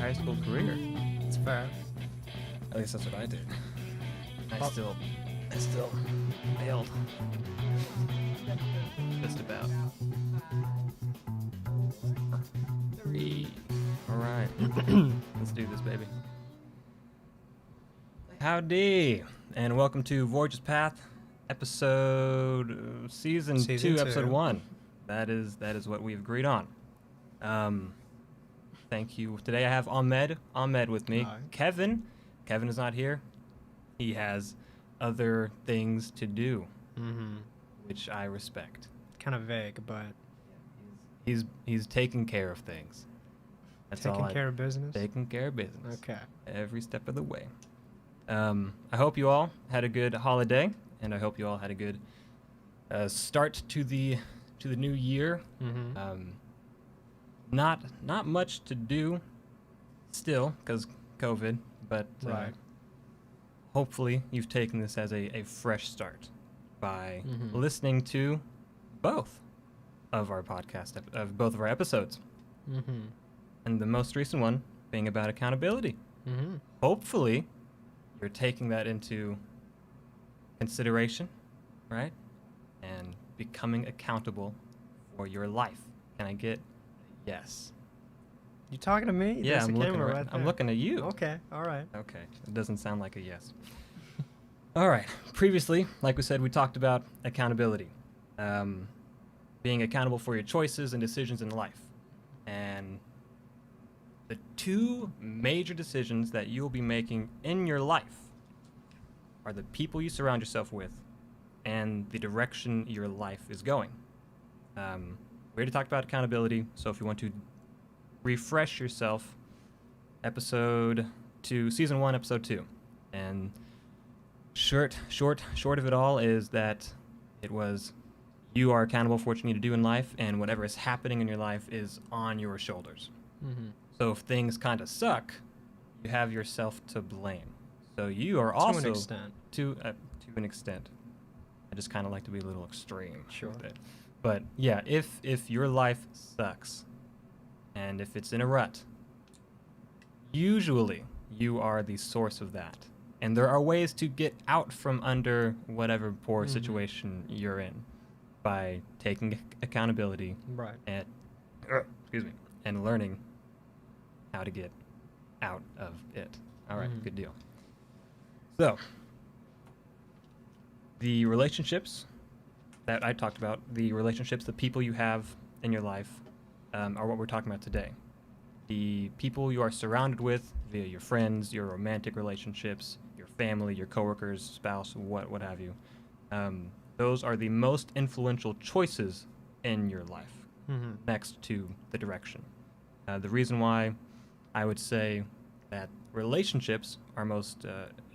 high school career. It's fair. At least that's what I did. I Oh. still failed. Just about. 3. All right. Let's do this, baby. Howdy, and welcome to Voyagers Path, season 2, episode 1. That is what we've agreed on. Thank you. Today I have Ahmed with me. Hi. Kevin is not here. He has other things to do, which I respect. Kind of vague, but He's taking care of things. That's taking care of business. Taking care of business. Okay. Every step of the way. I hope you all had a good holiday, and I hope you all had a good start to the new year. Not much to do still because COVID, but Right. hopefully you've taken this as a fresh start by listening to both of our both of our episodes, and the most recent one being about accountability. Hopefully you're taking that into consideration, right? And becoming accountable for your life. Can I get a yes? You talking to me? Yeah, There's a camera right I'm there. looking at you. Okay. All right. Okay, it doesn't sound like a yes. All right. Previously, like we said, we talked about accountability, being accountable for your choices and decisions in life, and the 2 major decisions that you'll be making in your life are the people you surround yourself with and the direction your life is going. We already talked about accountability, so if you want to refresh yourself, season 1, episode 2. And short of it all is that it was you are accountable for what you need to do in life, and whatever is happening in your life is on your shoulders. So if things kind of suck, you have yourself to blame. So you are also to an extent. To an extent. I just kind of like to be a little extreme Sure. with it. But yeah, if your life sucks and if it's in a rut, usually you are the source of that. And there are ways to get out from under whatever poor situation you're in by taking accountability Right. and and learning how to get out of it. All right, good deal. So, the relationships that I talked about, the people you have in your life, are what we're talking about today. The people you are surrounded with via your friends, your romantic relationships, your family, your coworkers, spouse, what have you. Those are the most influential choices in your life, next to the direction. The reason why I would say that relationships are most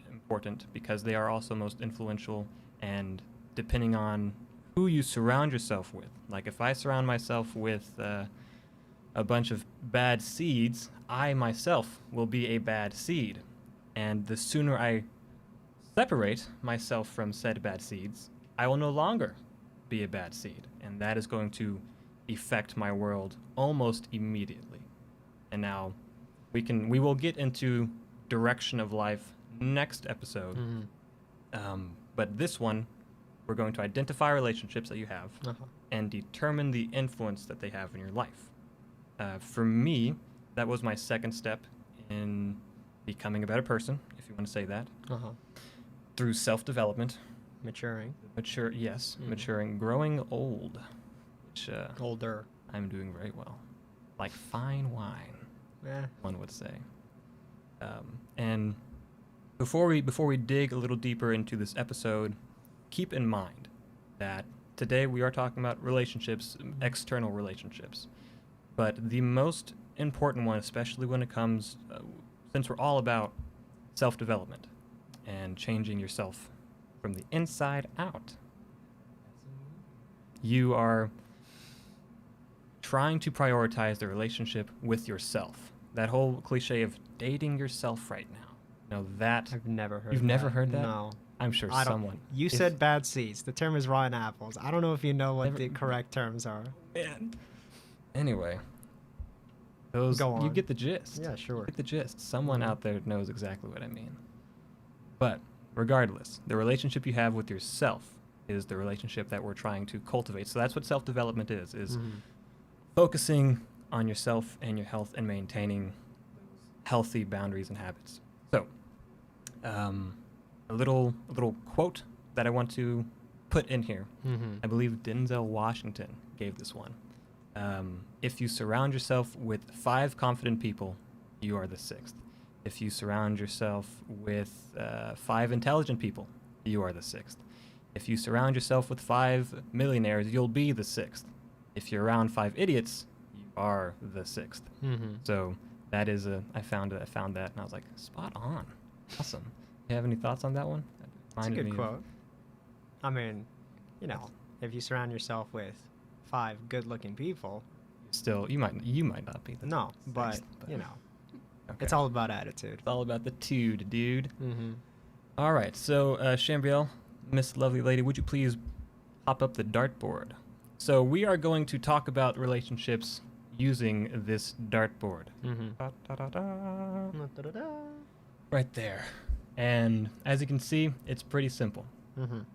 important because they are also most influential, and depending on who you surround yourself with. Like if I surround myself with a bunch of bad seeds, I myself will be a bad seed. And the sooner I separate myself from said bad seeds, I will no longer be a bad seed. And that is going to affect my world almost immediately. And now we will get into direction of life next episode. But this one, we're going to identify relationships that you have and determine the influence that they have in your life. For me, that was my second step in becoming a better person, if you want to say that, through self-development. Maturing. Maturing, growing old, which Older. I'm doing very well. Like fine wine, one would say. And before we dig a little deeper into this episode, keep in mind that today we are talking about relationships, external relationships. But the most important one, especially when it comes, since we're all about self-development and changing yourself from the inside out, you are trying to prioritize the relationship with yourself. That whole cliche of dating yourself right now. No, that I've never heard You've that. never heard that? No. I'm sure I don't. someone. You if- said bad seeds. The term is rotten apples. I don't know if you know what Never- the correct terms are. Man. Anyway, Those Go you on. get the gist. Yeah, You sure. get the gist. Someone Mhm. out there knows exactly what I mean. But regardless, the relationship you have with yourself is the relationship that we're trying to cultivate. So that's what self-development is Mhm. focusing on yourself and your health and maintaining healthy boundaries and habits. So, a little quote that I want to put in here. Mhm. I believe Denzel Washington gave this one. If you surround yourself with 5 confident people, you are the 6th. If you surround yourself with 5 intelligent people, you are the 6th. If you surround yourself with 5 millionaires, you'll be the 6th. If you're around 5 idiots, you are the 6th. Mhm. So that is I found that and I was like, spot on. Awesome. You have any thoughts on that one? That It's a reminded good me of- quote. I mean, you know, if you surround yourself with 5 good-looking people, Still, you might not be the no, but sixth, you know, okay. it's all about attitude. It's all about the dude. Mhm. All right, so Chambriel, Miss Lovely Lady, would you please pop up the dartboard? So we are going to talk about relationships using this dartboard. Mhm. Da-da-da-da. Right there. And as you can see, it's pretty simple. Mhm.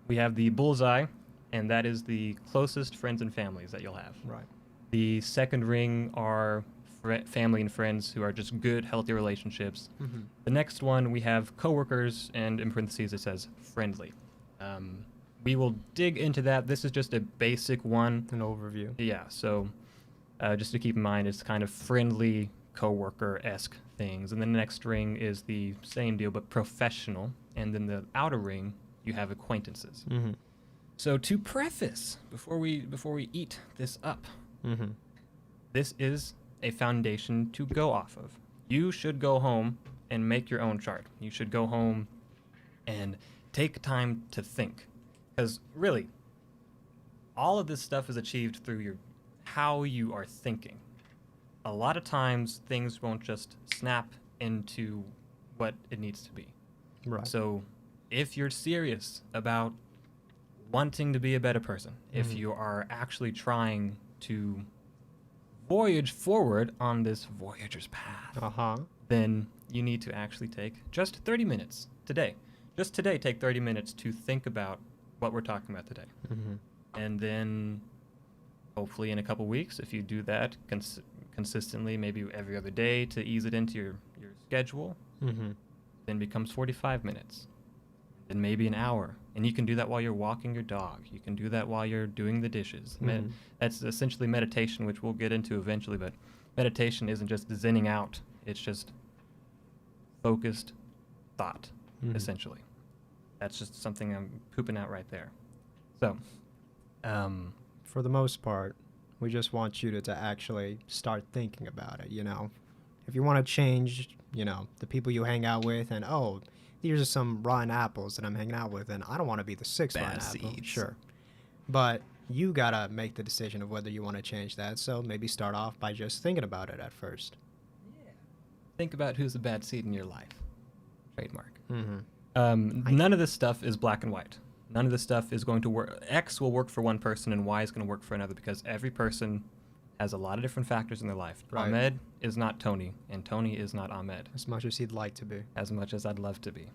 We have the bullseye, and that is the closest friends and families that you'll have. Right. The second ring are family and friends who are just good, healthy relationships. Mhm. The next one, we have coworkers, and in parentheses it says friendly. We will dig into that. This is just a basic one. An overview. Yeah, so just to keep in mind, it's kind of friendly, coworker-esque things. And then the next ring is the same deal, but professional. And then the outer ring, you have acquaintances. Mhm. So to preface, before we eat this up, Mhm. this is a foundation to go off of. You should go home and make your own chart. You should go home and take time to think. Because really, all of this stuff is achieved through how you are thinking. A lot of times, things won't just snap into what it needs to be. Right. So, if you're serious about wanting to be a better person, if Mhm. you are actually trying to voyage forward on this Voyagers Path, Uh-huh. then you need to actually take just 30 minutes today. Just today, take 30 minutes to think about what we're talking about today. Mhm. And then hopefully in a couple weeks, if you do that consistently, maybe every other day to ease it into your schedule, Mhm. then becomes 45 minutes. Then maybe an hour. And you can do that while you're walking your dog. You can do that while you're doing the dishes. Mhm. That's essentially meditation, which we'll get into eventually, but meditation isn't just zenning out. It's just focused thought, Mhm. essentially. That's just something I'm pooping out right there. So, For the most part, we just want you to actually start thinking about it, you know. If you want to change, you know, the people you hang out with and, oh, these are some rotten apples that I'm hanging out with and I don't want to be the 6th Bad rotten apple. seeds. Sure. But you got to make the decision of whether you want to change that. So maybe start off by just thinking about it at first. think about who's the bad seed in your life. Trademark. Mm-hmm. None of this stuff is black and white. None of this stuff is going to work. X will work for one person and Y is going to work for another because every person has a lot of different factors in their life. Right. Ahmed is not Tony, and Tony is not Ahmed, As much as he'd like to be. as much as I'd love to be.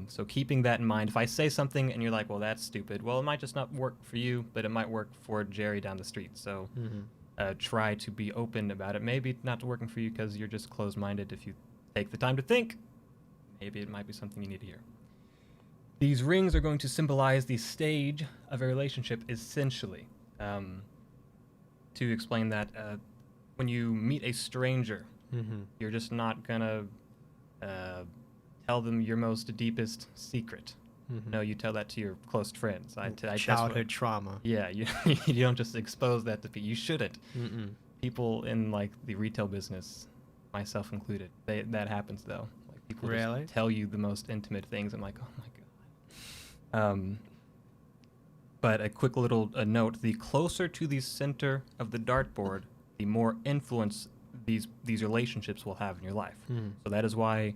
So keeping that in mind, if I say something and you're like, well, that's stupid, well, it might just not work for you, but it might work for Jerry down the street. So Mm-hmm. try to be open about it. Maybe not working for you because you're just closed-minded. If you take the time to think, maybe it might be something you need to hear. These rings are going to symbolize the stage of a relationship, essentially. To explain that, when you meet a stranger, Mm-hmm. you're just not gonna tell them your most deepest secret. Mm-hmm. No, you tell that to your close friends. That's what- Childhood trauma. Yeah, you you don't just expose that to people. You shouldn't. Mm-mm. People in like the retail business, myself included, that happens though. Like people Really? just tell you the most intimate things. I'm like, oh my god. But a quick little note: the closer to the center of the dartboard, the more influence these relationships will have in your life. Mm. So that is why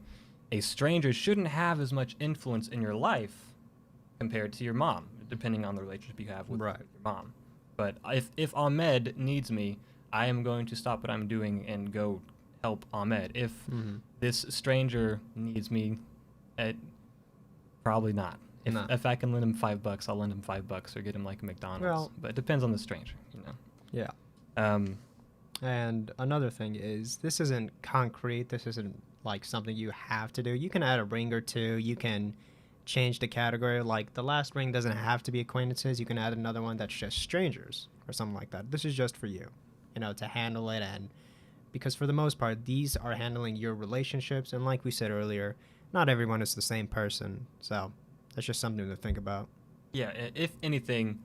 a stranger shouldn't have as much influence in your life compared to your mom, depending on the relationship you have with Right. your mom. But if Ahmed needs me, I am going to stop what I'm doing and go help Ahmed. If Mm-hmm. this stranger needs me, probably not. No. If I can lend him $5, I'll lend him $5 or get him like a McDonald's. Well- but it depends on the stranger, you know. Yeah. Um, And another thing is, this isn't concrete. This isn't like something you have to do. You can add a ring or two. You can change the category. Like the last ring doesn't have to be acquaintances. You can add another one that's just strangers or something like that. This is just for you, to handle it. And because for the most part, these are handling your relationships. And like we said earlier, not everyone is the same person. So that's just something to think about. yeah, if anything,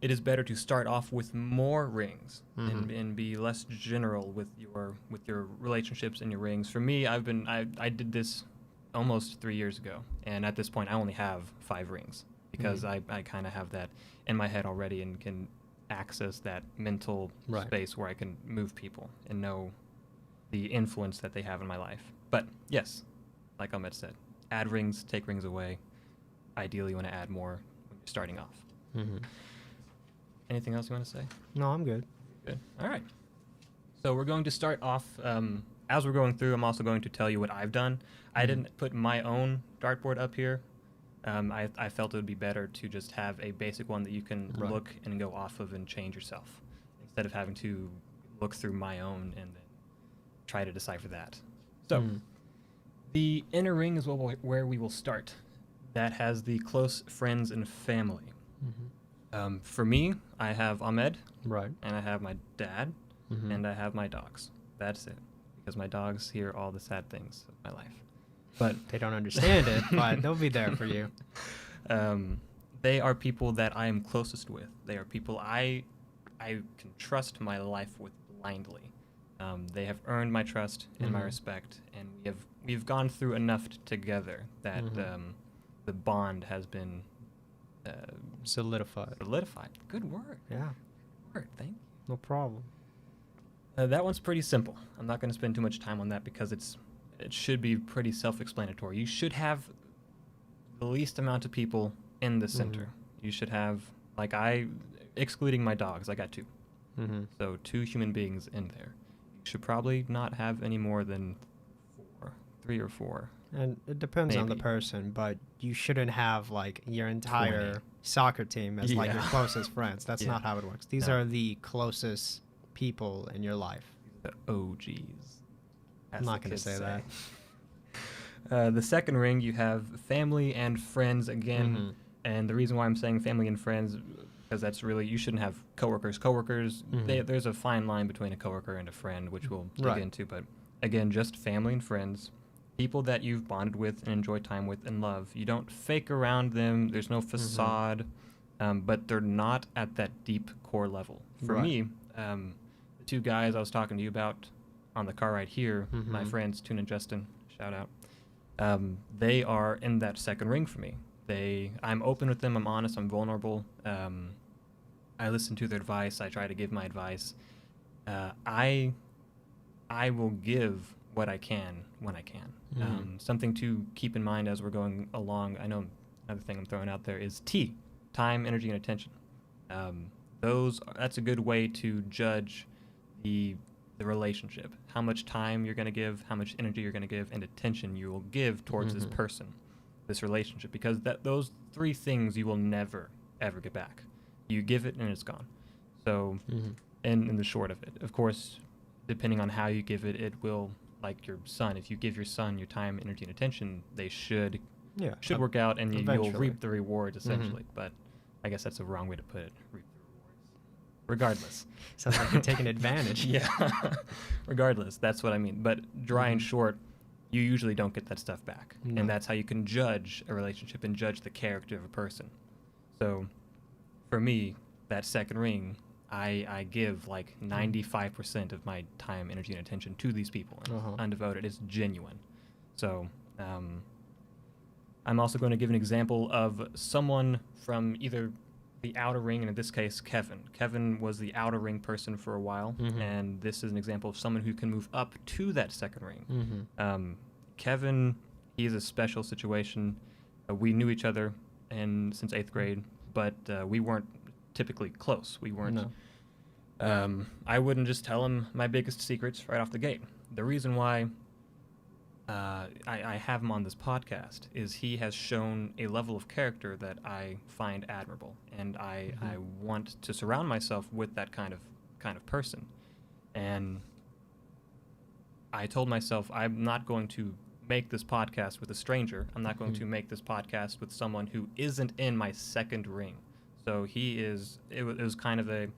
it is better to start off with more rings and be less general with your relationships and your rings. For me, I did this almost 3 years ago, and at this point, I only have 5 rings because I kind of have that in my head already and can access that mental space where I can move people and know the influence that they have in my life. But yes, like Ahmed said, add rings, take rings away. Ideally, you want to add more when you're starting off. Mm-hmm. Anything else you want to say? No, I'm good. Good. All right. So we're going to start off, as we're going through, I'm also going to tell you what I've done. I didn't put my own dartboard up here. I felt it would be better to just have a basic one that you can look and go off of and change yourself, instead of having to look through my own and then try to decipher that. So the inner ring is where we will start. That has the close friends and family. For me, I have Ahmed, Right. and I have my dad, and I have my dogs. That's it, because my dogs hear all the sad things of my life. But They don't understand it, but they'll be there for you. They are people that I am closest with. They are people I can trust my life with blindly. They have earned my trust and my respect, and we've gone through enough together that the bond has been Solidified. Good word. Yeah, Good word. Thank you. no problem. That one's pretty simple. I'm not going to spend too much time on that because it should be pretty self-explanatory. You should have the least amount of people in the center. You should have, excluding my dogs, I got 2. So 2 human beings in there. You should probably not have any more than 3 or 4. And it depends on the Maybe. person, but you shouldn't have your entire 20. soccer team as your Yeah. closest friends. That's Yeah. not how it works. These No. are the closest people in your life. The OGs. I'm not going to say that. The second ring, you have family and friends again. And the reason why I'm saying family and friends, because that's really, you shouldn't have coworkers. There's a fine line between a coworker and a friend, which we'll dig into. But again, just family and friends. People that you've bonded with and enjoy time with and love. You don't fake around them. There's no facade, but they're not at that deep core level. For me, the 2 guys I was talking to you about on the car ride here, my friends Tune and Justin, shout out. They are in that second ring for me. I'm open with them. I'm honest. I'm vulnerable. I listen to their advice. I try to give my advice. I will give what I can when I can. Something to keep in mind as we're going along. I know another thing I'm throwing out there is T, time, energy, and attention. That's a good way to judge the relationship. How much time you're going to give, how much energy you're going to give, and attention you will give towards this person, this relationship, because those 3 things you will never ever get back. You give it and it's gone. So, and in the short of it, of course, depending on how you give it, it will. Like your son, if you give your son your time, energy, and attention, they should work out, and you'll reap the rewards essentially. But I guess that's a wrong way to put it. Reap the rewards. Regardless, Sounds like you're taking advantage. Yeah. Regardless, that's what I mean. But dry and short, you usually don't get that stuff back, and that's how you can judge a relationship and judge the character of a person. So, for me, that second ring, I give 95% of my time, energy, and attention to these people. And undevoted. It's genuine. So I'm also going to give an example of someone from either the outer ring, and in this case, Kevin. Kevin was the outer ring person for a while, and this is an example of someone who can move up to that second ring. Kevin, he's a special situation. We knew each other since 8th grade, but we weren't typically close. We weren't. No. I wouldn't just tell him my biggest secrets right off the gate. The reason why I have him on this podcast is he has shown a level of character that I find admirable, and I want to surround myself with that kind of person. And I told myself I'm not going to make this podcast with a stranger. I'm not going to make this podcast with someone who isn't in my second ring. So he is. It was kind of a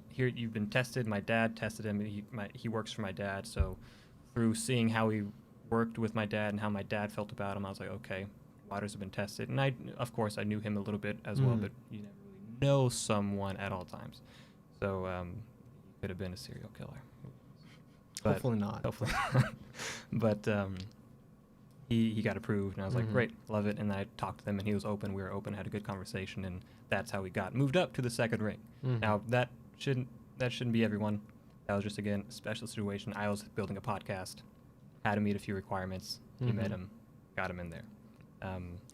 here you've been tested. My dad tested him. He works for my dad. So through seeing how he worked with my dad and how my dad felt about him, I was like, okay, waters have been tested. And of course, I knew him a little bit as well, but you never really know someone at all times. So he could have been a serial killer. But Hopefully not. Hopefully not. But he got approved, and I was like, great, love it. And then I talked to them, and he was open. We were open, had a good conversation, and that's how we got moved up to the second ring. Now, that shouldn't be everyone. That was just, again, a special situation. I was building a podcast, had to meet a few requirements. He met him, got him in there.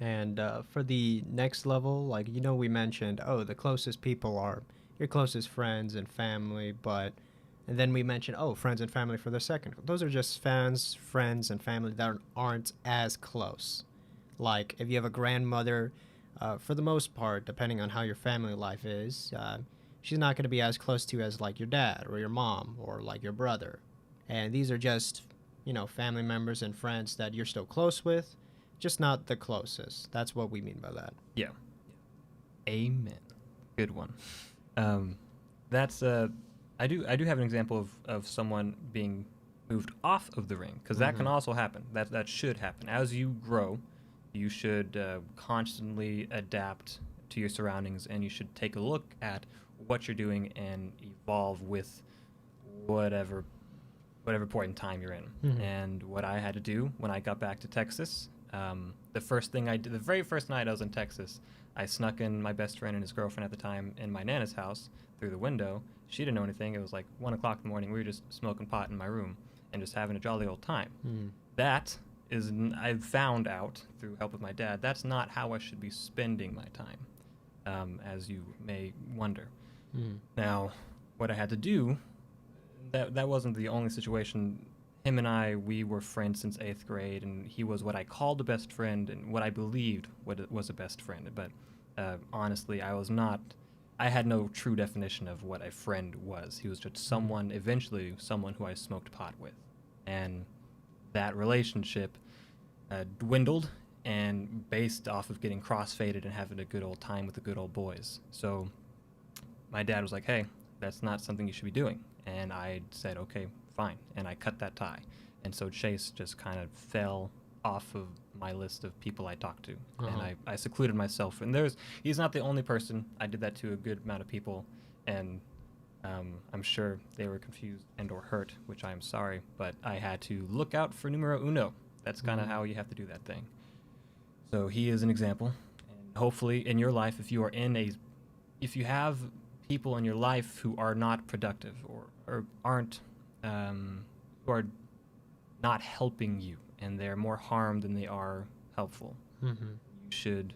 And for the next level, like, we mentioned, the closest people are your closest friends and family, and then we mentioned, friends and family for the second. Those are just friends, and family that aren't as close. Like, if you have a grandmother, for the most part, depending on how your family life is, she's not going to be as close to you as, like, your dad or your mom or, like, your brother. And these are just, family members and friends that you're still close with, just not the closest. That's what we mean by that. Yeah. Amen. Good one. That's I do have an example of someone being moved off of the ring, because that can also happen. That should happen. As you grow, you should constantly adapt to your surroundings, and you should take a look at what you're doing and evolve with whatever point in time you're in. And what I had to do when I got back to Texas, the very first night I was in Texas, I snuck in my best friend and his girlfriend at the time in my Nana's house through the window. She didn't know anything. It was like 1 o'clock in the morning. We were just smoking pot in my room and just having a jolly old time. That is, I've found out through help with my dad, that's not how I should be spending my time, as you may wonder. Now, what I had to do, that wasn't the only situation. Him and we were friends since 8th grade, and he was what I called a best friend and what I believed was a best friend. But honestly, I had no true definition of what a friend was. He was just eventually someone who I smoked pot with. And that relationship dwindled, and based off of getting crossfaded and having a good old time with the good old boys. So my dad was like, hey, that's not something you should be doing. And I said, okay, fine. And I cut that tie. And so Chase just kind of fell off of my list of people I talked to. And I secluded myself. And he's not the only person. I did that to a good amount of people. And I'm sure they were confused and or hurt, which I am sorry. But I had to look out for numero uno. That's kind of how you have to do that thing. So he is an example. And hopefully in your life, if you have people in your life who are not productive or aren't, who are not helping you, and they're more harm than they are helpful, you should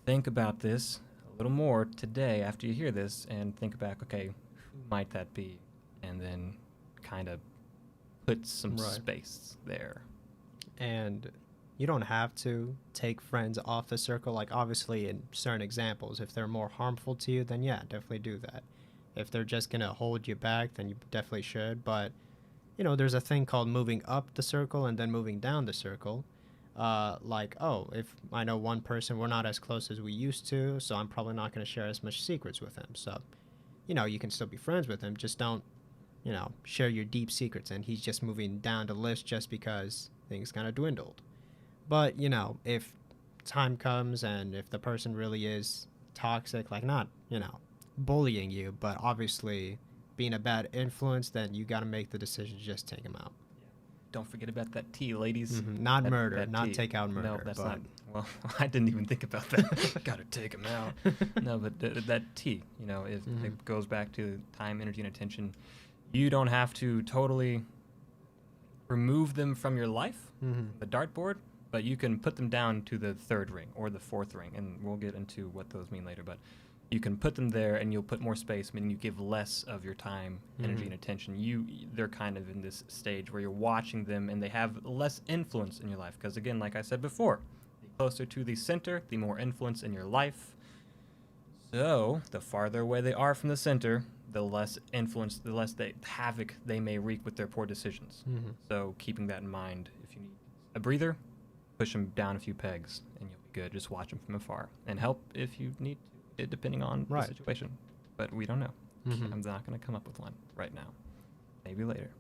think about this a little more today after you hear this, and think back, okay, who might that be? And then kind of put some space there. And you don't have to take friends off the circle. Like, obviously, in certain examples, if they're more harmful to you, then yeah, definitely do that. If they're just going to hold you back, then you definitely should. But, there's a thing called moving up the circle and then moving down the circle. If I know one person, we're not as close as we used to, so I'm probably not going to share as much secrets with him. So, you can still be friends with him. Just don't, share your deep secrets. And he's just moving down the list just because things kind of dwindled. But, if time comes and if the person really is toxic, like not, bullying you, but obviously being a bad influence, then you got to make the decision to just take him out. Don't forget about that T, ladies. Not murder, not take out murder. No, that's not. Well, I didn't even think about that. Got to take him out. No, but that T, if it goes back to time, energy, and attention, you don't have to totally remove them from your life, the dartboard, but you can put them down to the third ring or the fourth ring, and we'll get into what those mean later. But you can put them there and you'll put more space, meaning you give less of your time, energy, and attention. They're kind of in this stage where you're watching them and they have less influence in your life. Because again, like I said before, the closer to the center, the more influence in your life. So the farther away they are from the center, the less influence, the less havoc they may wreak with their poor decisions. So keeping that in mind, if you need a breather, push them down a few pegs and you'll be good. Just watch them from afar and help if you need to, depending on the situation. But we don't know. I'm not going to come up with one right now. Maybe later.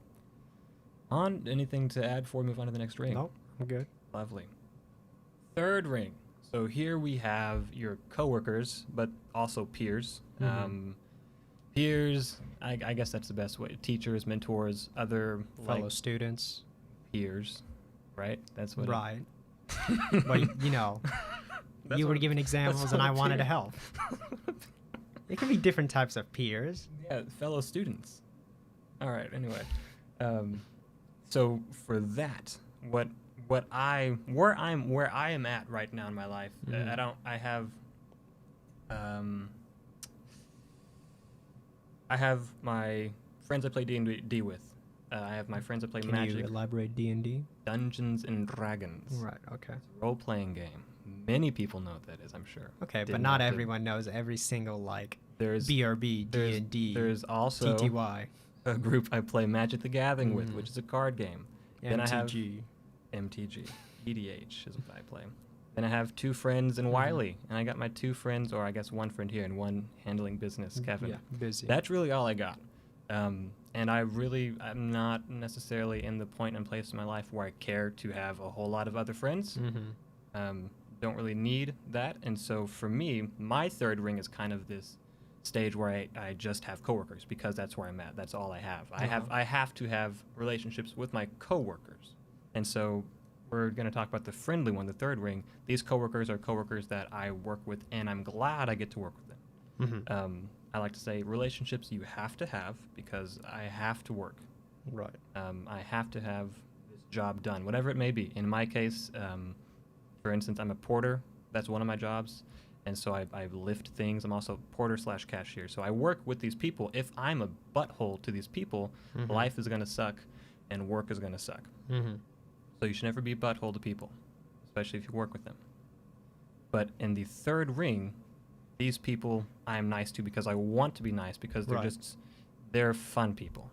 Anything to add before we move on to the next ring? Nope, I'm good. Lovely. Third ring. So here we have your coworkers, but also peers. Peers, I guess that's the best way. Teachers, mentors, other Fellow students. Peers, right? That's what. Right. But you know, you were giving examples, and I wanted to help. It can be different types of peers. Yeah, fellow students. All right. Anyway, so for that, where I am at right now in my life, I have my friends I play D&D with. I have my friends I play Magic. Can you elaborate D&D? Dungeons and Dragons. Right, okay. It's a role-playing game. Many people know what that is, I'm sure. Okay, but not everyone knows every single, there's BRB, D&D, There's also TTY. a group I play Magic the Gathering with, which is a card game. Then I have MTG. EDH is what I play. Then I have two friends in Wiley, and I got my two friends, or I guess one friend here and one handling business, Kevin. Yeah, busy. That's really all I got. And I'm not necessarily in the point and place in my life where I care to have a whole lot of other friends. Don't really need that. And so for me, my third ring is kind of this stage where I just have coworkers because that's where I'm at. That's all I have. I have to have relationships with my coworkers. And so we're going to talk about the friendly one, the third ring. These coworkers are coworkers that I work with, and I'm glad I get to work with them. I like to say relationships you have to have because I have to work. Right. I have to have this job done, whatever it may be. In my case, for instance, I'm a porter. That's one of my jobs. And so I lift things. I'm also porter/cashier. So I work with these people. If I'm a butthole to these people, life is going to suck and work is going to suck. So you should never be a butthole to people, especially if you work with them. But in the third ring, these people I am nice to because I want to be nice because they're fun people.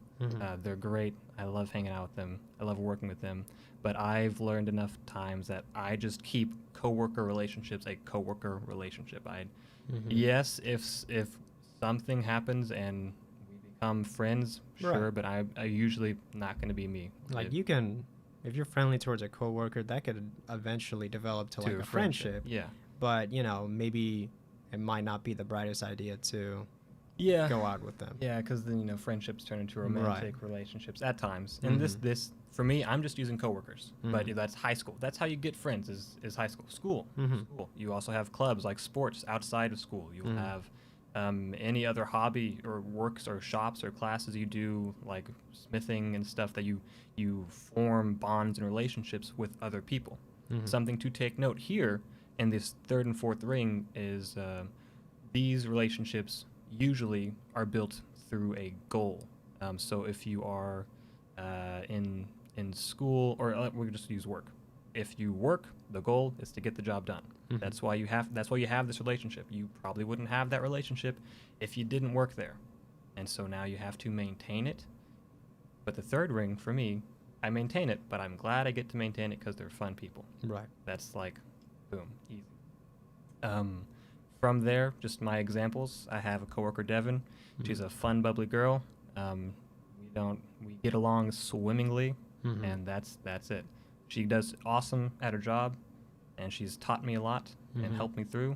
They're great. I love hanging out with them. I love working with them. But I've learned enough times that I just keep coworker relationships a coworker relationship. Yes, if something happens and we become friends, sure, but I usually not going to be me. If you're friendly towards a coworker, that could eventually develop to a friendship. Yeah. But, maybe it might not be the brightest idea to go out with them. Yeah, because then, friendships turn into romantic relationships at times. And this, for me, I'm just using coworkers. But that's high school. That's how you get friends is high school. School. You also have clubs like sports outside of school. You'll have any other hobby or works or shops or classes you do, like smithing and stuff, that you form bonds and relationships with other people. Something to take note here in this third and fourth ring is these relationships usually are built through a goal. So if you are in school, or we'll just use work. If you work, the goal is to get the job done. That's why you have this relationship. You probably wouldn't have that relationship if you didn't work there. And so now you have to maintain it. But the third ring, for me, I maintain it, but I'm glad I get to maintain it because they're fun people. Right. That's boom, easy. From there, just my examples. I have a coworker, Devin. She's a fun, bubbly girl. We get along swimmingly, and that's it. She does awesome at her job, and she's taught me a lot and helped me through,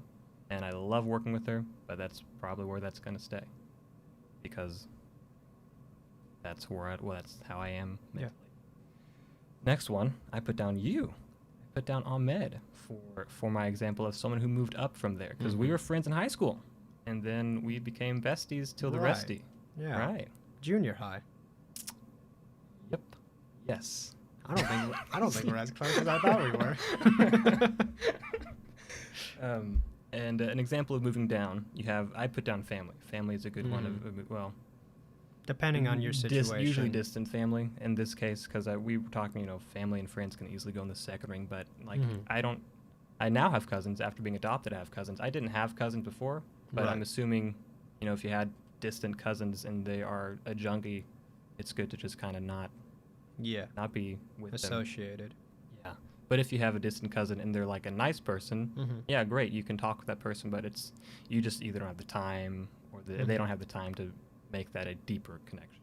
and I love working with her, but that's probably where that's going to stay because that's how I am mentally. Next one, I put down you. I put down Ahmed for my example of someone who moved up from there because we were friends in high school, and then we became besties till the resty. Yeah. Right. Junior high. Yep. Yes. I don't think we're as close as I thought we were. And an example of moving down, I put down family. Family is a good one. Well, depending on your situation. Usually distant family in this case, because we were talking, family and friends can easily go in the second ring, but like I now have cousins after being adopted. I have cousins. I didn't have cousins before, but Right. I'm assuming, if you had distant cousins and they are a junkie, it's good to just kind of not be with them. Associated. Yeah. But if you have a distant cousin and they're like a nice person, yeah, great. You can talk with that person, but you just either don't have the time or they don't have the time to make that a deeper connection.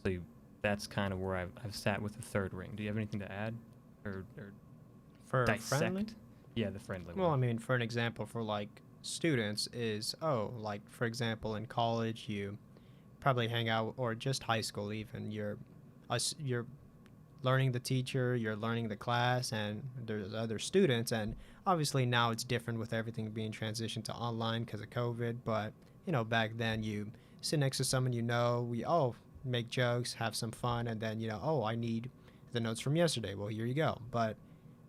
So that's kind of where I've sat with the third ring. Do you have anything to add or For dissect? friendly? Yeah, the friendly Well, I one. mean, for an example, for like students is, like for example, in college, you probably hang out, or just high school even, you're learning the teacher, you're learning the class, and there's other students, and obviously now it's different with everything being transitioned to online because of COVID, but back then you sit next to someone, we all make jokes, have some fun, and then I need the notes from yesterday, well, here you go. But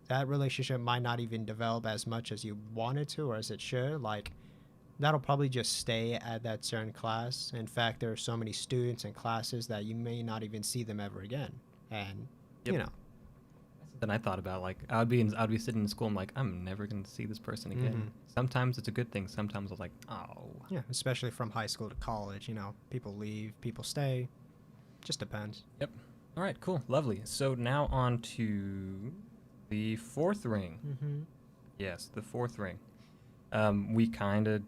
that relationship might not even develop as much as you want it to or as it should. Like, that'll probably just stay at that certain class. In fact, there are so many students and classes that you may not even see them ever again. And Yep. That's something I thought about. Like I'd be sitting in school. I'm like, I'm never gonna see this person again. Sometimes it's a good thing. Sometimes I'm like, oh. Yeah, especially from high school to college. People leave, people stay. Just depends. Yep. All right. Cool. Lovely. So now on to the fourth ring. Yes, the fourth ring. We kind of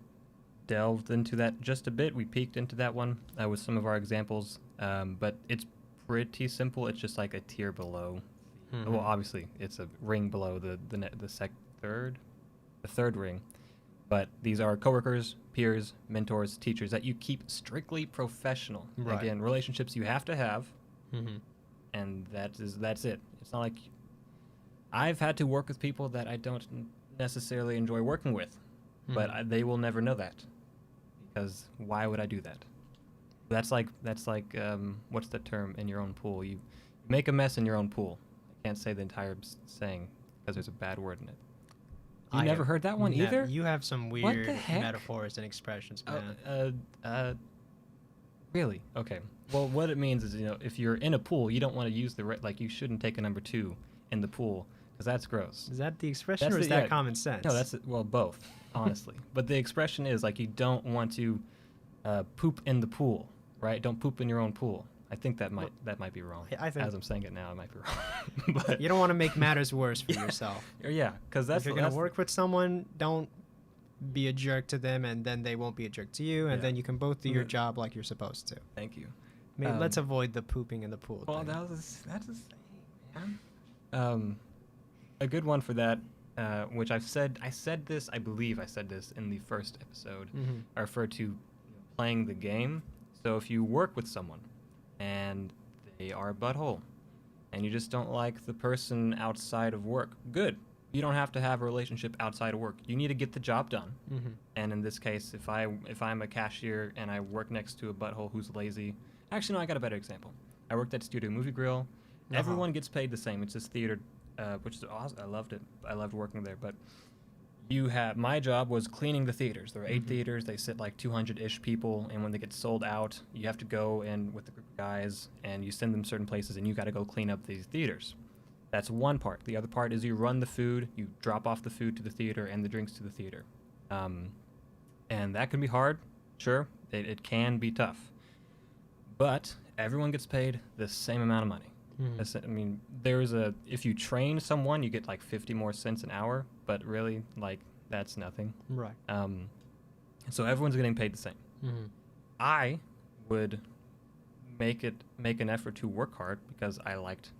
delved into that just a bit. We peeked into that one with some of our examples, but it's pretty simple. It's just like a tier below. Well, obviously, it's a ring below the third ring. But these are coworkers, peers, mentors, teachers that you keep strictly professional. Right. Again, relationships you have to have, and that's it. It's not like I've had to work with people that I don't necessarily enjoy working with, but they will never know that, because why would I do that? That's like what's the term in your own pool? You make a mess in your own pool. I can't say the entire saying because there's a bad word in it. You never heard that one either? You have some What weird the heck? metaphors and expressions, man. Really? Okay. Well, what it means is, if you're in a pool, you don't want to use you shouldn't take a number 2 in the pool because that's gross. Is that the expression, That's or is the- that yeah. common sense? No, well, both, honestly. But the expression is like you don't want to poop in the pool, right? Don't poop in your own pool. I think that might be wrong. I think As I'm saying it now, it might be wrong. But you don't want to make matters worse for yourself. yeah, because If you're gonna work with someone, don't be a jerk to them, and then they won't be a jerk to you, and Yeah. then you can both do your job like you're supposed to. Thank you. Let's avoid the pooping in the pool. Well, thing. that's a saying, man. A good one for that, which I believe I said this in the first episode. I refer to playing the game. So if you work with someone and they are a butthole and you just don't like the person outside of work, good. You don't have to have a relationship outside of work. You need to get the job done. And in this case, if I'm a cashier and I work next to a butthole who's lazy, actually, no, I got a better example. I worked at Studio Movie Grill. Everyone gets paid the same. It's this theater, which is awesome. I loved it. I loved working there. But my job was cleaning the theaters. There are 8 theaters. They sit like 200-ish people. And when they get sold out, you have to go in with a group of guys and you send them certain places and you got to go clean up these theaters. That's one part. The other part is you run the food, you drop off the food to the theater and the drinks to the theater. And that can be hard. Sure, it can be tough. But everyone gets paid the same amount of money. I mean, if you train someone, you get like 50 more cents an hour, but really, like, that's nothing. Right. So everyone's getting paid the same. I would make an effort to work hard because I liked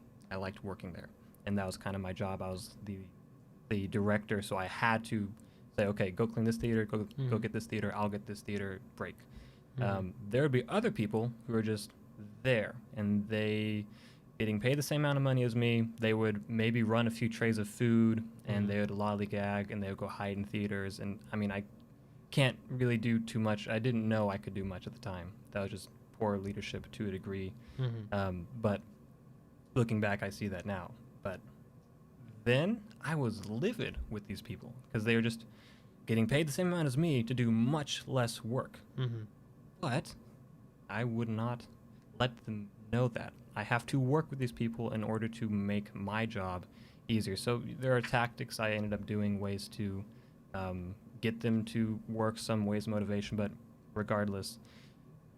working there, and that was kind of my job. I was the director, so I had to say, okay, go clean this theater, go get this theater, I'll get this theater break. There would be other people who are just there, and they getting paid the same amount of money as me. They would maybe run a few trays of food, and they would lollygag, and they would go hide in theaters. And I mean, I can't really do too much. I didn't know I could do much at the time. That was just poor leadership to a degree. But looking back, I see that now. But then I was livid with these people because they were just getting paid the same amount as me to do much less work. Mm-hmm. But I would not let them know that. I have to work with these people in order to make my job easier. So there are tactics I ended up doing, ways to get them to work, some ways of motivation. But regardless,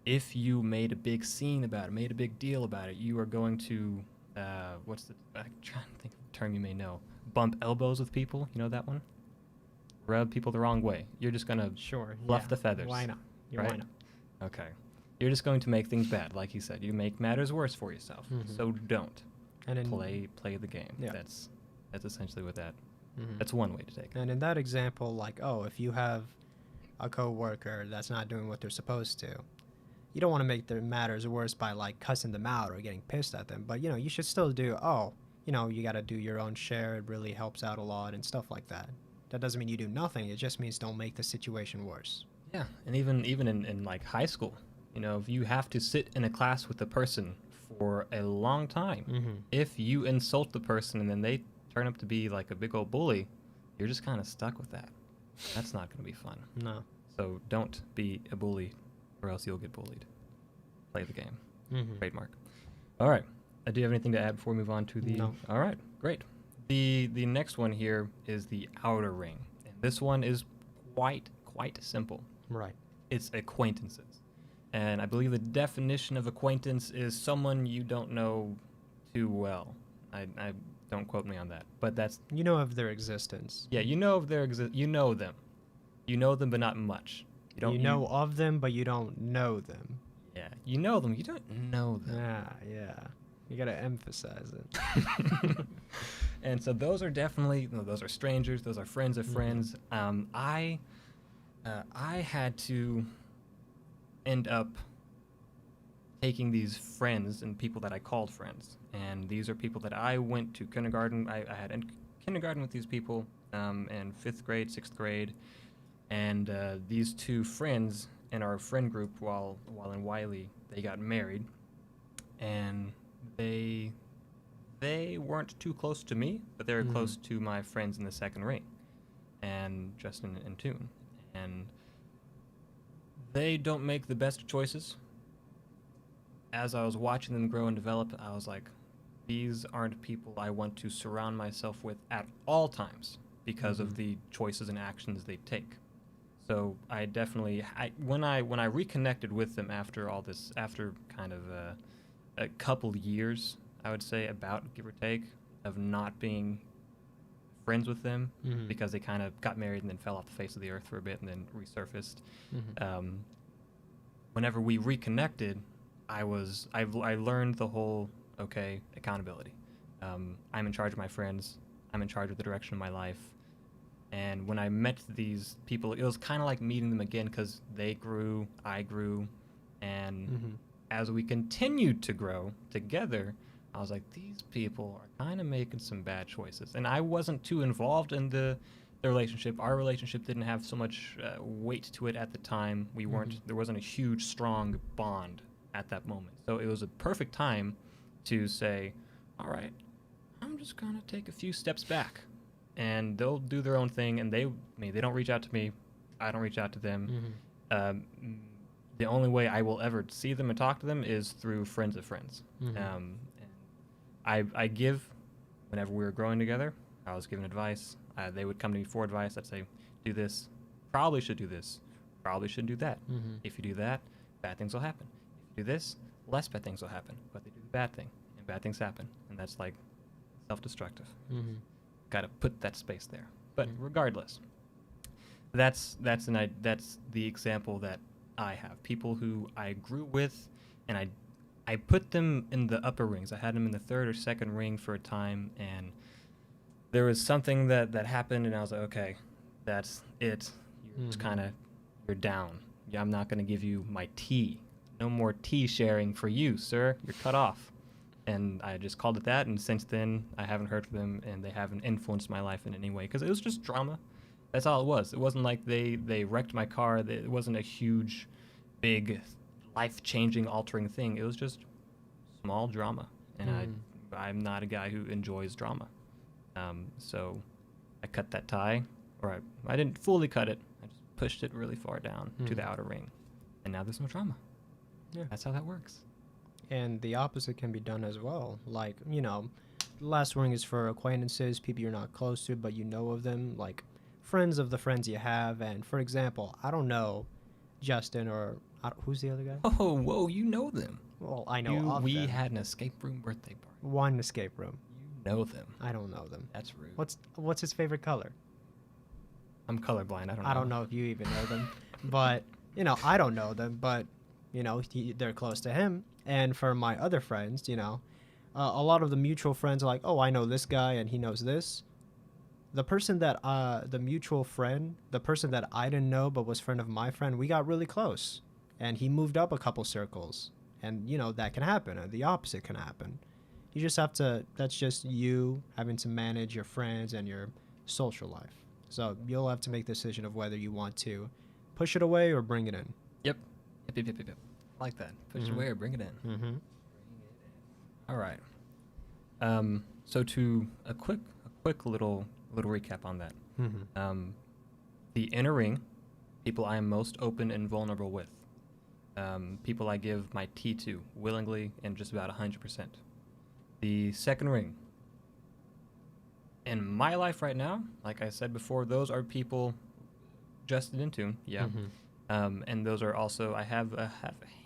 if you made a big scene about it, made a big deal about it, you are going to, I'm trying to think of a term you may know, bump elbows with people. You know that one? Rub people the wrong way. You're just going to fluff the feathers. Why not? Right? Why not? Okay. You're just going to make things bad, like you said. You make matters worse for yourself. Mhm. So don't. And in, Play the game. Yeah. That's essentially what that. Mhm. That's one way to take it. And in that example, like, if you have a coworker that's not doing what they're supposed to, you don't want to make their matters worse by like cussing them out or getting pissed at them. But you should still do. You got to do your own share. It really helps out a lot and stuff like that. That doesn't mean you do nothing. It just means don't make the situation worse. Yeah, and even in like high school, if you have to sit in a class with a person for a long time, Mm-hmm. if you insult the person and then they turn up to be like a big old bully, you're just kind of stuck with that. That's not going to be fun. No. So don't be a bully, or else you'll get bullied. Play the game. Mm-hmm. Trademark. All right. Do you have anything to add before we move on to the? No. All right. Great. The next one here is the outer ring, and this one is quite simple. Right. It's acquaintances, and I believe the definition of acquaintance is someone you don't know too well. I don't quote me on that, but that's Of their existence. yeah. You know of their you know them, but not much. You don't know of them, but you don't know them. Yeah, you know them. You don't know them. Yeah. You gotta emphasize it. And so those are definitely those are strangers. Those are friends of friends. I had to end up taking these friends and people that I called friends, and these are people that I went to kindergarten. I had kindergarten with these people, in 5th grade, 6th grade, and these two friends in our friend group while in Wiley, they got married, and they weren't too close to me, but they were close to my friends in the second ring, and Justin and Toon. And they don't make the best choices. As I was watching them grow and develop, I was like, these aren't people I want to surround myself with at all times because of the choices and actions they take. So I definitely, when I reconnected with them after all this, after kind of a couple years, I would say, about give or take, of not being friends with them because they kind of got married and then fell off the face of the earth for a bit and then resurfaced. Whenever we reconnected, I learned the whole accountability. I'm in charge of my friends. I'm in charge of the direction of my life. And when I met these people, it was kind of like meeting them again because they grew, I grew, and as we continued to grow together, I was like, these people are kind of making some bad choices. And I wasn't too involved in the relationship. Our relationship didn't have so much weight to it at the time. We weren't, there wasn't a huge, strong bond at that moment. So it was a perfect time to say, all right, I'm just going to take a few steps back. And they'll do their own thing, and they don't reach out to me. I don't reach out to them. The only way I will ever see them and talk to them is through friends of friends. And I give, whenever we were growing together, I was giving advice. They would come to me for advice. I'd say, do this. Probably should do this. Probably shouldn't do that. If you do that, bad things will happen. If you do this, less bad things will happen. But they do the bad thing, and bad things happen. And that's like self-destructive. Got to put that space there. But regardless, that's the example that I have. People who I grew with, and I put them in the upper rings. I had them in the 3rd or 2nd ring for a time, and there was something that happened, and I was like, okay, that's it. You're just kind of, you're down. Yeah, I'm not going to give you my tea. No more tea sharing for you, sir. You're cut off. And I just called it that, and since then, I haven't heard from them, and they haven't influenced my life in any way, because it was just drama. That's all it was. It wasn't like they wrecked my car. It wasn't a huge, big, life-changing, altering thing. It was just small drama, and I'm not a guy who enjoys drama. So I cut that tie, or I didn't fully cut it. I just pushed it really far down to the Mhm. outer ring, and now there's no trauma. Yeah. That's how that works. And the opposite can be done as well. Like, the last ring is for acquaintances, people you're not close to, but you know of them, like friends of the friends you have. And for example, I don't know Justin or who's the other guy? Oh, whoa, you know them. Well, I know of We them. had an escape room birthday party. One escape room. You know them. I don't know them. That's rude. What's his favorite color? I'm colorblind. I don't know. I don't know if you even know them, but I don't know them, but they're close to him. And for my other friends, a lot of the mutual friends are like, oh, I know this guy and he knows this. The person that the mutual friend, the person that I didn't know but was friend of my friend, we got really close, and he moved up a couple circles, and that can happen, and the opposite can happen. You just have to. That's just you having to manage your friends and your social life. So you'll have to make the decision of whether you want to push it away or bring it in. Yep. Yep. I like that. Push it away or bring it in. Mm-hmm. All right. So to a quick little recap on that. Mm-hmm. The inner ring, people I am most open and vulnerable with. People I give my tea to willingly and just about 100%. The second ring. In my life right now, like I said before, those are people just in tune. Yeah. Mm-hmm. And those are also, I have a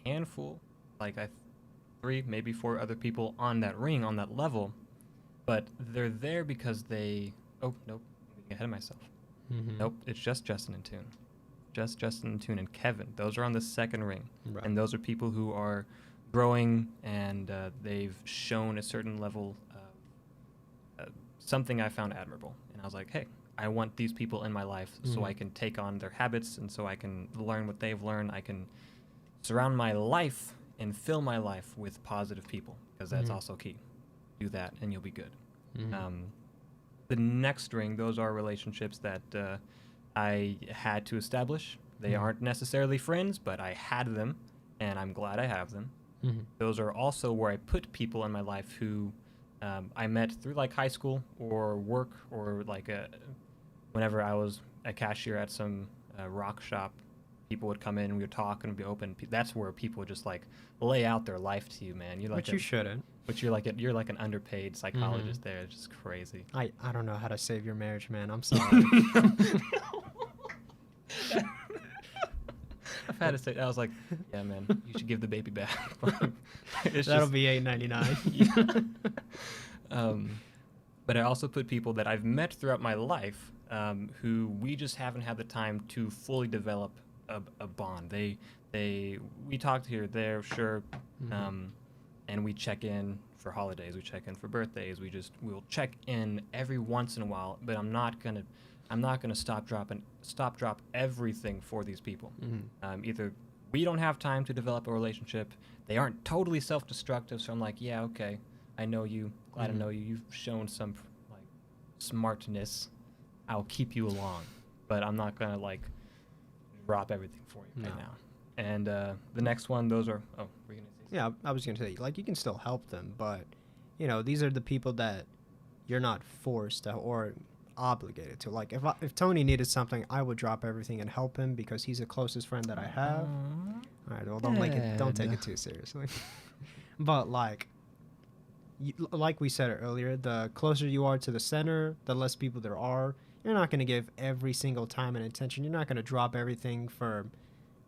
handful, like 3, maybe 4 other people on that ring, on that level, but they're there because they, oh, nope, I'm getting ahead of myself. Mm-hmm. Nope, it's just Justin and Tune. Just Justin and Tune and Kevin. Those are on the second ring. Right. And those are people who are growing and they've shown a certain level of something I found admirable. And I was like, hey, I want these people in my life so I can take on their habits and so I can learn what they've learned. I can surround my life and fill my life with positive people, because that's also key. Do that and you'll be good. Mm-hmm. The next ring, those are relationships that I had to establish. They aren't necessarily friends, but I had them, and I'm glad I have them. Mm-hmm. Those are also where I put people in my life who I met through like high school or work, or like whenever I was a cashier at some rock shop. People would come in, we would talk and be open. That's where people would just like lay out their life to you, man. You're like Which you shouldn't. But you're like an underpaid psychologist there. It's just crazy. I don't know how to save your marriage, man. I'm sorry. I've had to say, I was like, yeah, man, you should give the baby back. That'll be $8.99. But I also put people that I've met throughout my life who we just haven't had the time to fully develop a bond. We talked here, there, sure, and we check in for holidays, we check in for birthdays, we'll check in every once in a while. But I'm not gonna stop drop everything for these people. Either we don't have time to develop a relationship, they aren't totally self-destructive, so I'm like, yeah, okay, I know you, glad I know you, you've shown some like smartness, I'll keep you along, but I'm not gonna like drop everything for you right now. And the next one, those are, oh, were you gonna say something? Yeah, I was gonna say, like, you can still help them, but these are the people that you're not forced to or obligated to. Like, if Tony needed something, I would drop everything and help him because he's the closest friend that I have. All right, well, don't take it too seriously. But like we said earlier, the closer you are to the center, the less people there are. You're not going to give every single time and attention. You're not going to drop everything for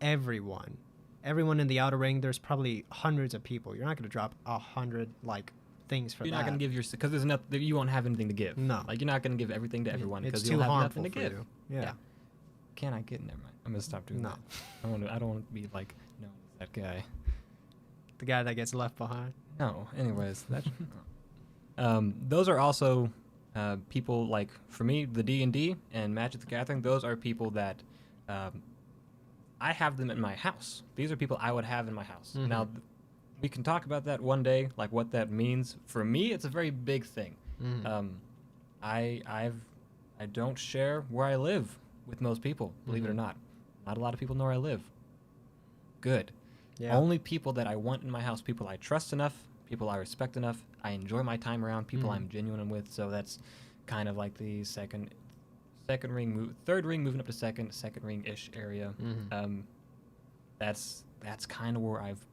everyone. Everyone in the outer ring, there's probably hundreds of people. You're not going to drop 100 like things for You're that. not going to give because there's nothing, you won't have anything to give. No. Like, you're not going to give everything to everyone It's because too you'll have harmful nothing to for give. you. Yeah. Can I get? Never mind. I'm going to stop doing No. that. I don't want to be like, no, that guy. The guy that gets left behind. No. Anyways, those are also people like, for me, the D&D and Magic the Gathering, those are people that I have them in my house. These are people I would have in my house. Now, we can talk about that one day, like what that means. For me, it's a very big thing. I don't share where I live with most people, believe it or not. Not a lot of people know where I live. Good. Yeah. Only people that I want in my house, people I trust enough, people I respect enough, I enjoy my time around, people I'm genuine with. So that's kind of like the second second ring, third ring, moving up to second ring-ish area. Mm-hmm. That's kind of where I've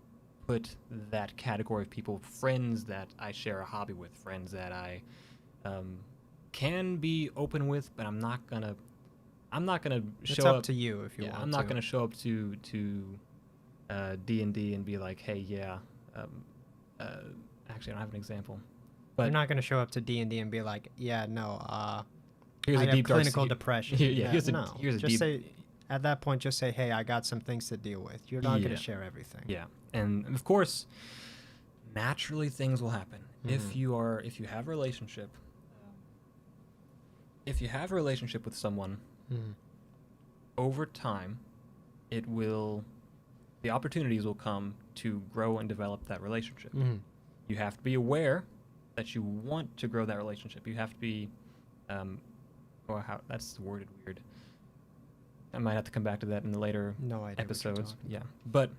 put that category of people, friends that I share a hobby with, friends that I can be open with, but I'm not gonna It's show up to you if you want I'm to. not gonna show up to D&D and be like, hey, yeah. Actually, I don't have an example. But You're not going to show up to D&D and be like, yeah, no, here's I a have deep dark clinical se- depression. Here's no. here's a just deep. say, at that point, just say, hey, I got some things to deal with. You're not going to share everything. Yeah, and of course, naturally things will happen if Mhm. you have a relationship. If you have a relationship with someone, Mhm. over time, the opportunities will come to grow and develop that relationship. Mhm. You have to be aware that you want to grow that relationship. You have to be, or how that's worded weird. I might have to come back to that in the later No idea what you're episodes. talking Yeah, but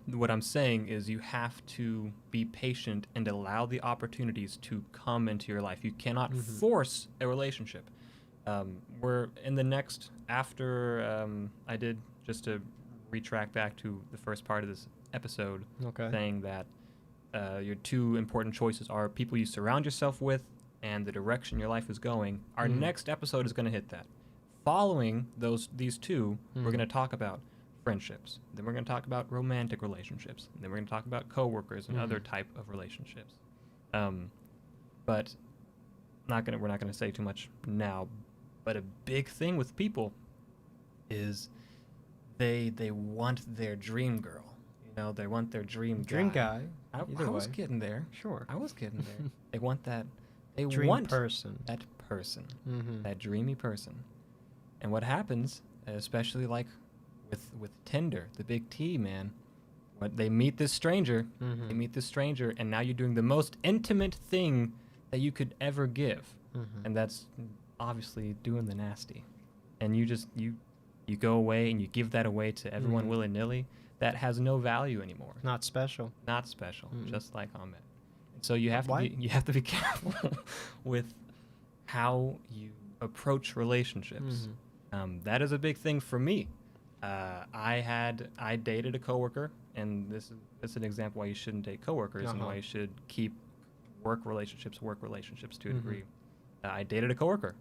what I'm saying is you have to be patient and allow the opportunities to come into your life. You cannot Mhm. force a relationship. We're in the next after I did, just to retrack back to the first part of this episode, Okay. saying that your two important choices are people you surround yourself with and the direction your life is going. Our Mhm. next episode is going to hit that. Following these two, we're Mhm. going to talk about friendships. Then we're going to talk about romantic relationships. And then we're going to talk about coworkers and other Mhm. type of relationships. But we're not going to say too much now. But a big thing with people is they want their dream girl. You know, they want their dream guy. I Either was way. getting there. Sure. I was getting there. They want that. They Dream want person. that person, Mm-hmm. that dreamy person. And what happens, especially like with Tinder, the big T, man, what they meet this stranger, Mm-hmm. they meet this stranger, and now you're doing the most intimate thing that you could ever give, Mm-hmm. and that's obviously doing the nasty. And you just you go away and you give that away to everyone Mhm. willy-nilly. That has no value anymore. Not special. Not special, Mm-mm. just like Ahmed. So you have Why? to be careful with how you approach relationships. Mhm. That is a big thing for me. I dated a coworker, and this is an example why you shouldn't date coworkers and Uh-huh. why you should keep work relationships to a Mhm. degree. I dated a coworker.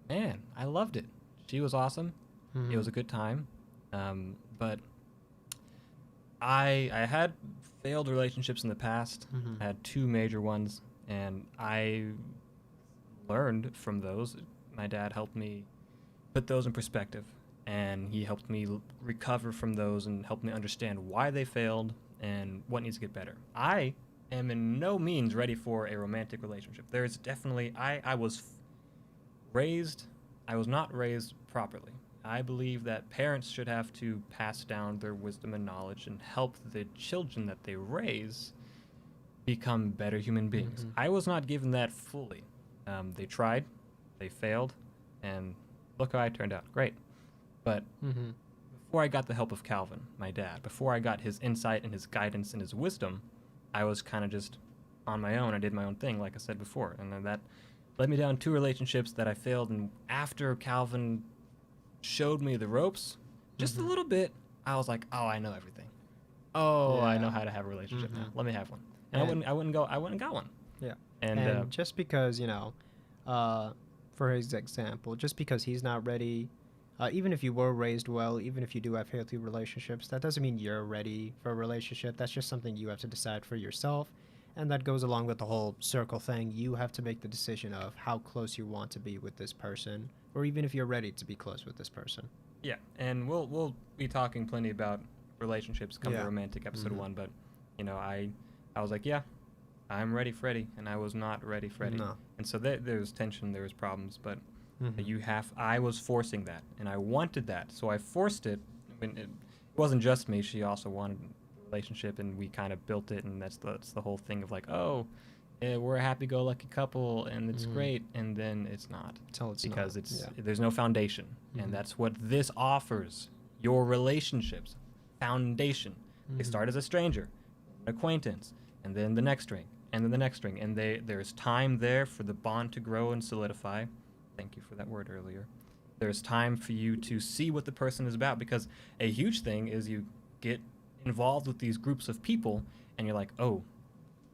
Man, I loved it. She was awesome. Mhm. It was a good time. But I had failed relationships in the past. Mhm. I had two major ones, and I learned from those. My dad helped me put those in perspective, and he helped me recover from those and helped me understand why they failed and what needs to get better. I am in no means ready for a romantic relationship. There's definitely I was not raised properly. I believe that parents should have to pass down their wisdom and knowledge and help the children that they raise become better human beings. Mhm. I was not given that fully. They tried, they failed, and look how I turned out. Great. But Mhm. before I got the help of Calvin, my dad, before I got his insight and his guidance and his wisdom, I was kind of just on my own. I did my own thing, like I said before. And then that led me down two relationships that I failed. And after Calvin showed me the ropes, just a Mhm. little bit, I was like, oh, I know everything. Oh, I know Yeah. how to have a relationship now. Mhm. Let me have one. And And- I wouldn't got one. Yeah. And, And just because, for his example, just because he's not ready, even if you were raised well, even if you do have healthy relationships, that doesn't mean you're ready for a relationship. That's just something you have to decide for yourself. And that goes along with the whole circle thing. You have to make the decision of how close you want to be with this person, or even if you're ready to be close with this person. yeah, and we'll be talking plenty about relationships come to Yeah. romantic episode Mhm. 1, but I was like, yeah, I'm ready, Freddie, and I was not ready, Freddie. No. And so there was tension, there was problems, but Mhm. I was forcing that, and I wanted that, so I forced it. I mean, it wasn't just me; she also wanted a relationship, and we kind of built it, and that's the whole thing of like, oh, we're a happy-go-lucky couple, and it's Mhm. great, and then it's not. Till it's Because not. Yeah. there's no foundation, Mhm. and that's what this offers. Your relationships, foundation. They Mhm. start as a stranger, an acquaintance, and then the next ring, and then the next ring, and there's time there for the bond to grow and solidify. Thank you for that word earlier. There's time for you to see what the person is about, because a huge thing is you get involved with these groups of people and you're like, oh,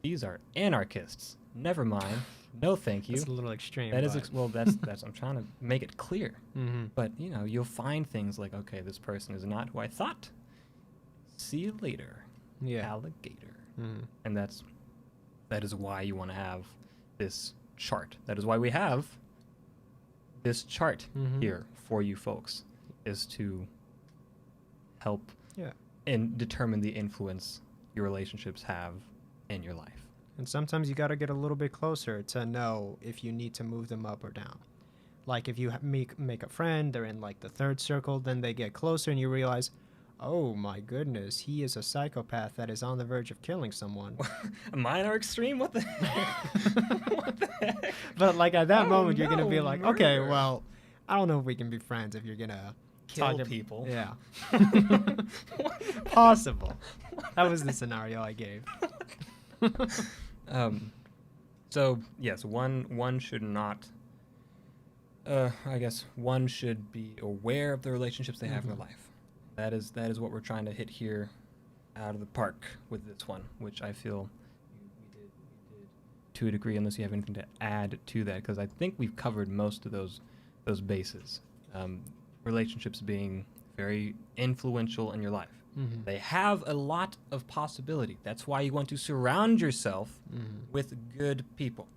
these are anarchists. Never mind. No, thank you. That's a little extreme. That is but- well. That's I'm trying to make it clear. Mhm. But you'll find things like, okay, this person is not who I thought. See you later, Yeah. alligator. Mhm. And that is why you want to have this chart. That is why we have this chart Mhm. here for you folks, is to help Yeah. and determine the influence your relationships have in your life. And sometimes you got to get a little bit closer to know if you need to move them up or down. Like if you make a friend, they're in like the third circle, then they get closer and you realize, oh my goodness, he is a psychopath that is on the verge of killing someone. Mine are extreme. What the heck? What the heck? But like at that Oh, moment, you're gonna be no, like, okay, murder. well, I don't know if we can be friends if you're gonna Kill talk people. Yeah. Possible. That was the scenario I gave. So yes, one should not. I guess one should be aware of the relationships they have in their life. That is what we're trying to hit here, out of the park with this one, which I feel we did to a degree. Unless you have anything to add to that, because I think we've covered most of those bases. Relationships being very influential in your life. Mm-hmm. They have a lot of possibility. That's why you want to surround yourself Mm-hmm. with good people,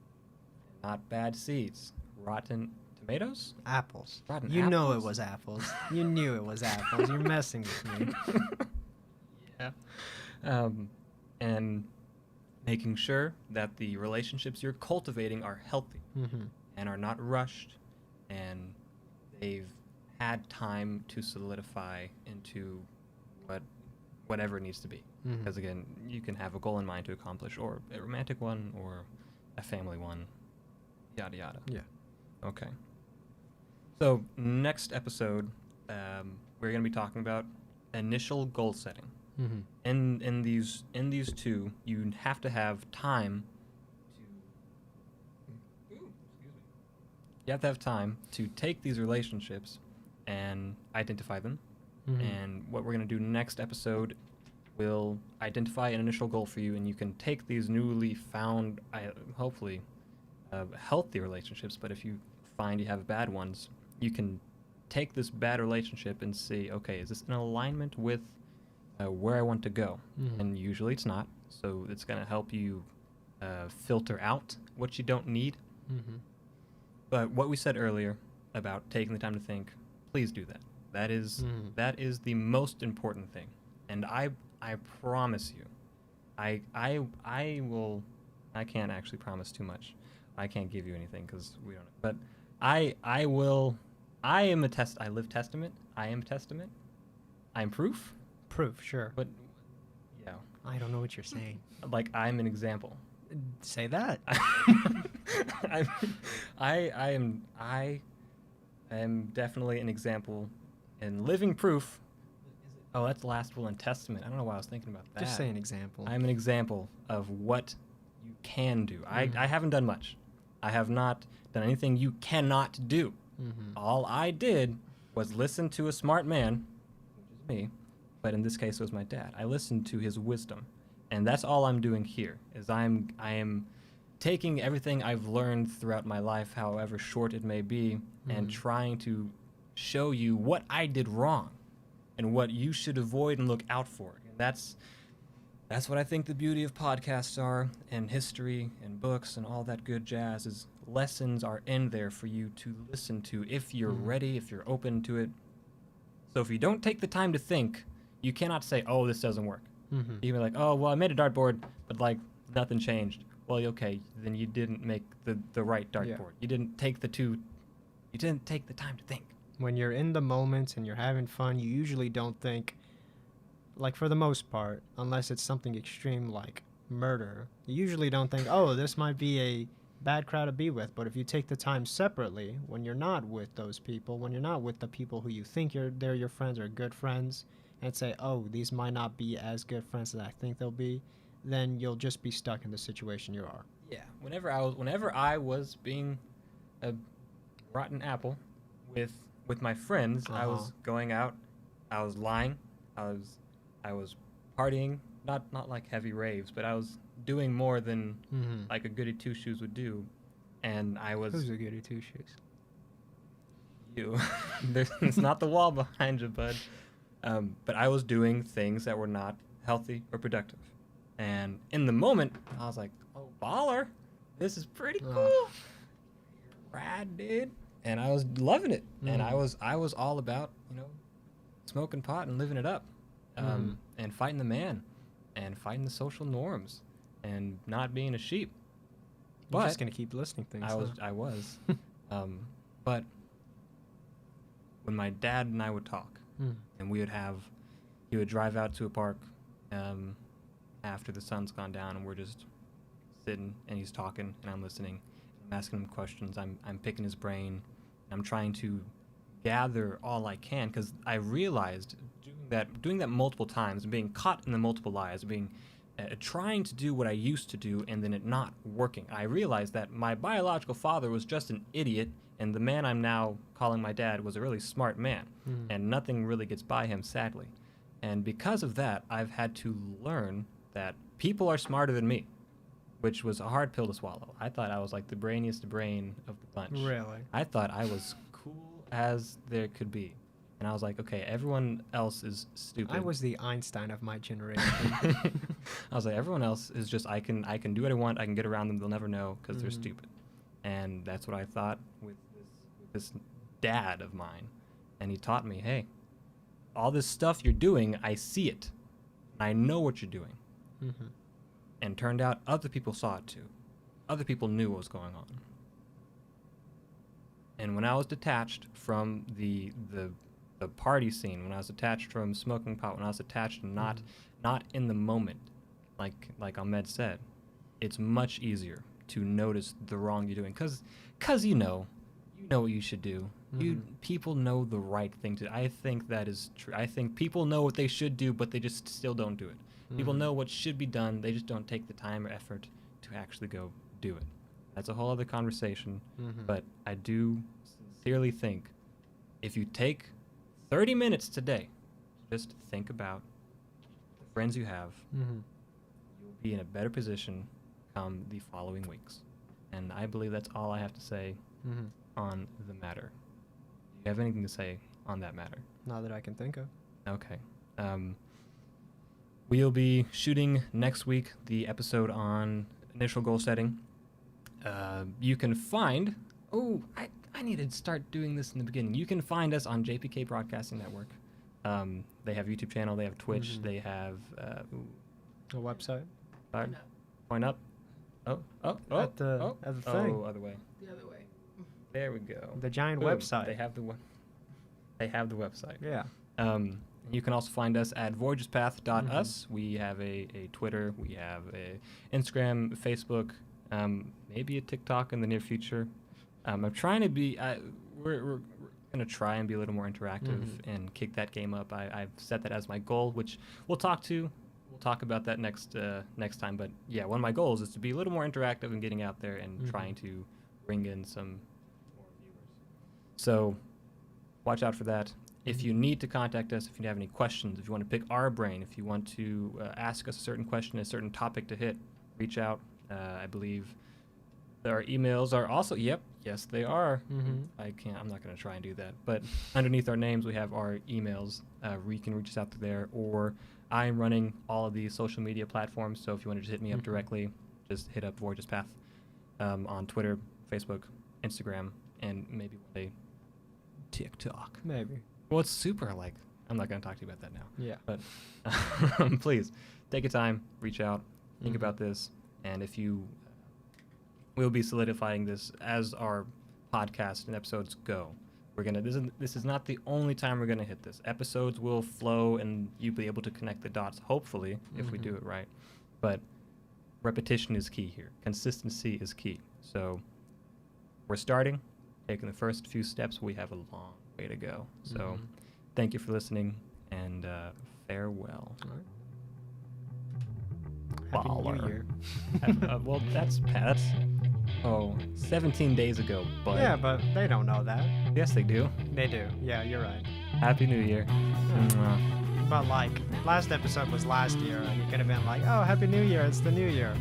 not bad seeds. Rotten tomatoes? Apples. Rotten You know it apples? was apples. You knew it was apples. You're messing with me. Yeah. And making sure that the relationships you're cultivating are healthy Mm-hmm. and are not rushed, and they've had time to solidify into whatever it needs to be. Mhm. Because again, you can have a goal in mind to accomplish, or a romantic one, or a family one, yada yada. Yeah. Okay. So next episode, we're going to be talking about initial goal setting. Mm-hmm. In these two, you have to have time to. Ooh, excuse me. You have to have time to take these relationships and identify them. Mm-hmm. And what we're going to do next episode will identify an initial goal for you, and you can take these newly found, hopefully, healthy relationships. But if you find you have bad ones, you can take this bad relationship and see, okay, is this in alignment with where I want to go? Mhm. And usually it's not. So it's going to help you filter out what you don't need. Mm-hmm. But what we said earlier about taking the time to think, please do that. That is Mhm. that is the most important thing. And I promise you, I will. I can't actually promise too much. I can't give you anything because we don't. But I will. I am a test. I live testament. I am testament. I'm proof. Proof, sure. But yeah, I don't know what you're saying. like I'm an example. Say that. I am definitely an example and living proof. Oh, that's the last will and testament. I don't know why I was thinking about that. Just say an example. I'm an example of what you can do. Mhm. I haven't done much. I have not done anything you cannot do. Mm-hmm. All I did was listen to a smart man, which is me, but in this case it was my dad. I listened to his wisdom, and that's all I'm doing here. Is I am taking everything I've learned throughout my life, however short it may be, and Mhm. trying to show you what I did wrong and what you should avoid and look out for. And that's what I think the beauty of podcasts are, and history and books and all that good jazz is lessons are in there for you to listen to if you're Mhm. ready, if you're open to it. So if you don't take the time to think, you cannot say, oh, this doesn't work. Mm-hmm. You can be like, oh, well, I made a dartboard, but like nothing changed. Well, okay, then you didn't make the right dartboard. Yeah. You didn't take the time to think. When you're in the moment and you're having fun, you usually don't think, like for the most part, unless it's something extreme like murder, you usually don't think, oh, this might be a bad crowd to be with. But if you take the time separately, when you're not with those people, when you're not with the people who you think they're your friends or good friends, and say, oh, these might not be as good friends as I think they'll be, then you'll just be stuck in the situation you are. Yeah. Whenever I was being a rotten apple with with my friends, I Uh-huh. was going out, I was lying, I was partying, not like heavy raves, but I was doing more than Mm-hmm. like a goody two shoes would do, and I was Who's a goody two shoes? you. It's not the wall behind you, bud. But I was doing things that were not healthy or productive, and in the moment, I was like, "Oh, baller! This is pretty cool, rad, dude." And I was loving it, and I was all about smoking pot and living it up, and fighting the man, and fighting the social norms, and not being a sheep. You're But just gonna keep listing things. I was, but when my dad and I would talk, and he would drive out to a park, after the sun's gone down, and we're just sitting, and he's talking, and I'm listening, I'm asking him questions, I'm picking his brain, I'm trying to gather all I can, because I realized doing that multiple times, being caught in the multiple lies, being trying to do what I used to do and then it not working. I realized that my biological father was just an idiot, and the man I'm now calling my dad was a really smart man, and nothing really gets by him, sadly. And because of that, I've had to learn that people are smarter than me, which was a hard pill to swallow. I thought I was like the brainiest brain of the bunch. Really? I thought I was cool as there could be. And I was like, okay, everyone else is stupid. I was the Einstein of my generation. I was like, everyone else is just, I can do what I want. I can get around them. They'll never know because they're stupid. And that's what I thought with this dad of mine. And he taught me, hey, all this stuff you're doing, I see it. I know what you're doing. And turned out other people saw it too. Other people knew what was going on. And when I was detached from the party scene, when I was detached from smoking pot, when I was detached and not in the moment, like Ahmed said, it's much easier to notice the wrong you're doing, cause you know what you should do. People know the right thing to do. I think that is true. I think people know what they should do, but they just still don't do it. People know what should be done, they just don't take the time or effort to actually go do it. That's a whole other conversation, but I do sincerely think if you take 30 minutes today, just think about the friends you have, you'll be in a better position come the following weeks. And I believe that's all I have to say on the matter. Do you have anything to say on that matter? Not that I can think of. Okay. We'll be shooting next week the episode on initial goal setting. You can find... Oh, I need to start doing this in the beginning. You can find us on JPK Broadcasting Network. They have a YouTube channel. They have Twitch. They have... A website? Point up. Oh. At the thing. Oh, other way. The other way. There we go. The giant Boom. website. They have the website. Yeah. You can also find us at voyagerspath.us. We have a Twitter. We have a Instagram, Facebook, maybe a TikTok in the near future. I'm trying to be... we're going to try and be a little more interactive and kick that game up. I've set that as my goal, which we'll talk about that next time. But yeah, one of my goals is to be a little more interactive and getting out there and trying to bring in some more viewers. So watch out for that. If you need to contact us, if you have any questions, if you want to pick our brain, if you want to ask us a certain question, a certain topic to hit, reach out. I believe our emails are also, yes, they are. I'm not going to try and do that. But underneath our names, we have our emails. You can reach us out there, or I'm running all of the social media platforms. So if you want to just hit me up directly, just hit up Voyagers Path on Twitter, Facebook, Instagram, and maybe one day TikTok. Maybe. Well, it's super, I'm not going to talk to you about that now. Yeah. But please, take your time, reach out, think about this, and if you... We'll be solidifying this as our podcast and episodes go. This is not the only time we're gonna hit this. Episodes will flow, and you'll be able to connect the dots, hopefully, if we do it right. But repetition is key here. Consistency is key. So we're starting, taking the first few steps. We have a long way to go. So thank you for listening, and farewell. All right. Baller. Happy New Year. Well, that's Oh, 17 days ago, bud. Yeah, but they don't know that. Yes, they do. They do. Yeah, you're right. Happy New Year. Mwah. But like, last episode was last year, and you could have been like, oh, Happy New Year, it's the new year.